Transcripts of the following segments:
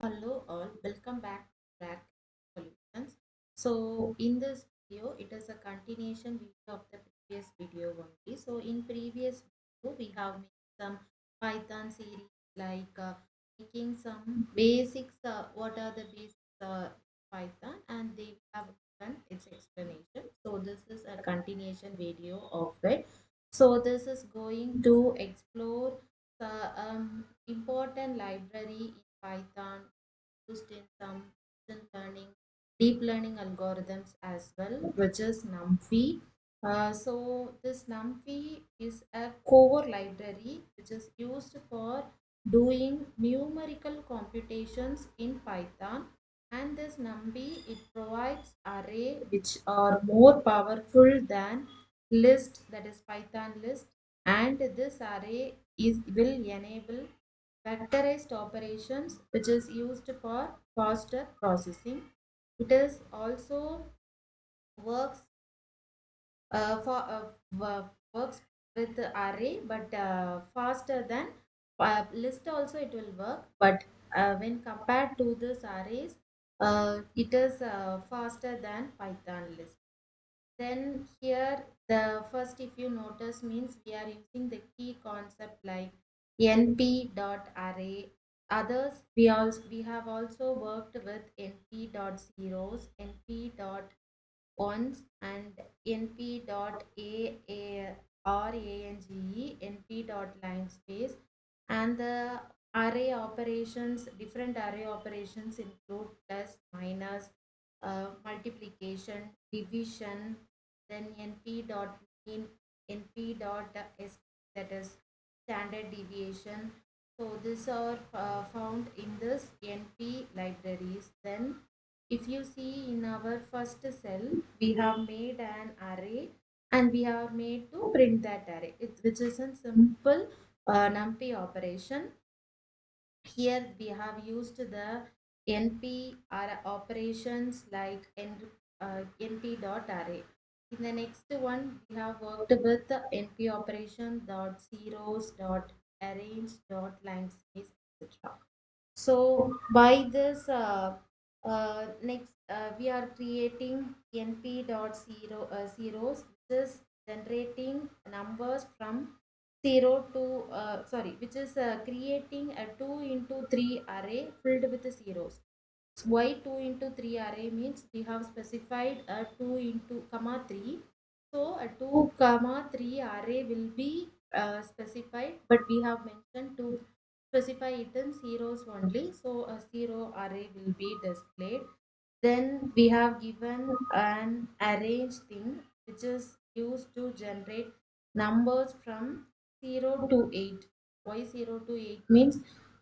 Hello all, welcome back to RareKind Solutions. So in this video, it is a continuation video of the previous video only. So in previous video, we have made some Python series like making some basics, what are the basics Python, and they have done its explanation. So this is a continuation video of it. So this is going to explore the important library in Python used in some machine learning, deep learning algorithms as well, which is NumPy. So this NumPy is a core library which is used for doing numerical computations in Python. And this NumPy it provides array which are more powerful than list, that is Python list, and this array is will enable vectorized operations which is used for faster processing. It is also works works with the array but faster than list. Also it will work, but when compared to this arrays, it is faster than Python list. Then here the first, if you notice, means we are using the key concept like np dot array. Others we have also worked with np dot zeros, np dot ones, and np dot range, np dot line space. And the array operations, different array operations include plus, minus, multiplication, division, then np dot mean, np dot s, that is standard deviation. So these are found in this np libraries. Then if you see in our first cell, we have made an array and we have made to print that array, which is a simple numpy operation. Here we have used the np operations like np dot array. In the next one, we have worked with the np operation dot zeros dot arrange dot line space, etc. So by this next we are creating np dot zeros, which is generating numbers from 0 to sorry, which is creating a 2 into 3 array filled with the zeros. Why 2 into 3 array means we have specified a 2 into comma 3. So a 2 comma 3 array will be specified, but we have mentioned to specify it in zeros only, so a zero array will be displayed. Then we have given an arrange thing which is used to generate numbers from 0 to 8. Why 0 to 8 means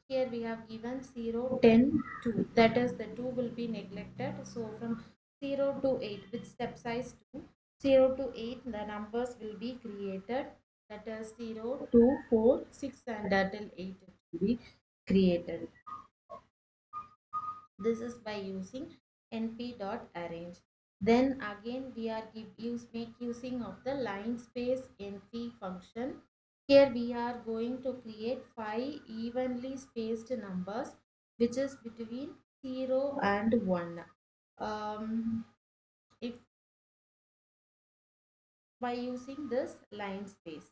here we have given 0, 10, 2. That is the 2 will be neglected. So from 0 to 8 with step size 2, 0 to 8 the numbers will be created. That is 0, 2, 4, 6 and until 8 it will be created. This is by using np.arrange. Then again we are make using of the line space np function. Here we are going to create 5 evenly spaced numbers which is between 0 and 1. If by using this line space,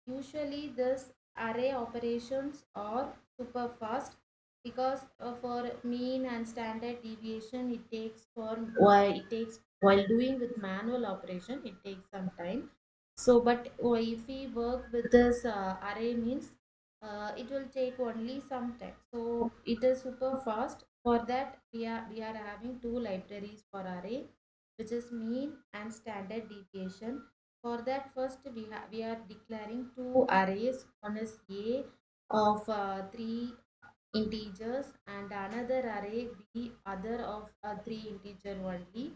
usually this array operations are super fast because for mean and standard deviation it takes for while it takes while doing with manual operation it takes some time. So but if we work with this array means it will take only some time, so it is super fast. For that we are having two libraries for array, which is mean and standard deviation. For that, first we are declaring two arrays. One is A of three integers and another array B other of three integer only.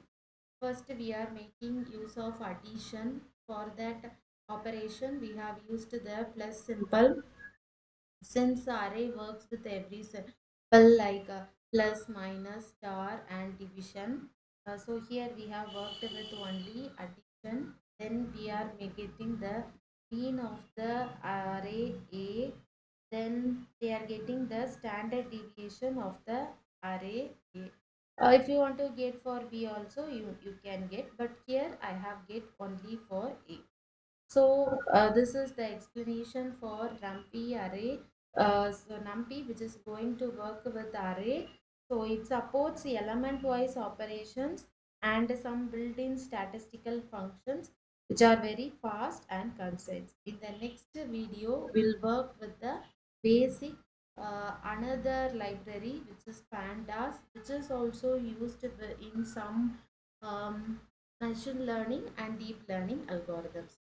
First we are making use of addition. For that operation we have used the plus symbol, since array works with every symbol like plus, minus, star and division. So here we have worked with only addition. Then we are getting the mean of the array A then they are getting the standard deviation of the array A. If you want to get for B also, you can get, but here I have get only for A. So this is the explanation for NumPy array. So NumPy, which is going to work with array. So it supports element-wise operations and some built-in statistical functions which are very fast and concise. In the next video, we'll work with the basic another library which is Pandas, which is also used in some machine learning and deep learning algorithms.